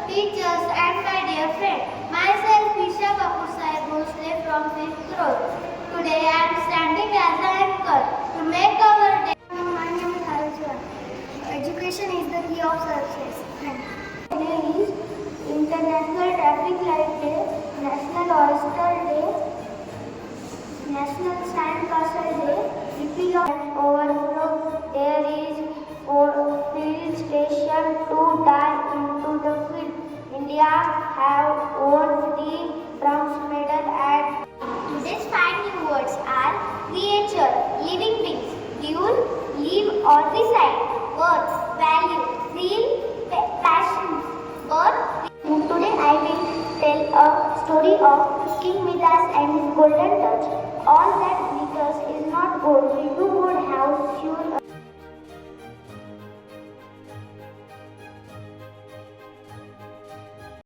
teachers and my dear friend. Myself Isha Kapusai Bhosle from 5th row. Today I am standing as an anchor to make our day. My name is Harshwa. Education is the key of success. Today is International Traffic Light Day, National Oyster Day, National Sandcastle Day, repeal of overflow. There is field station to die into the field. India have won the bronze medal at. Today's 5 new words are creature, living beings, dual, live or reside, worth, value, feel, passion, birth. Today I will tell a story of King Midas and his golden touch. All that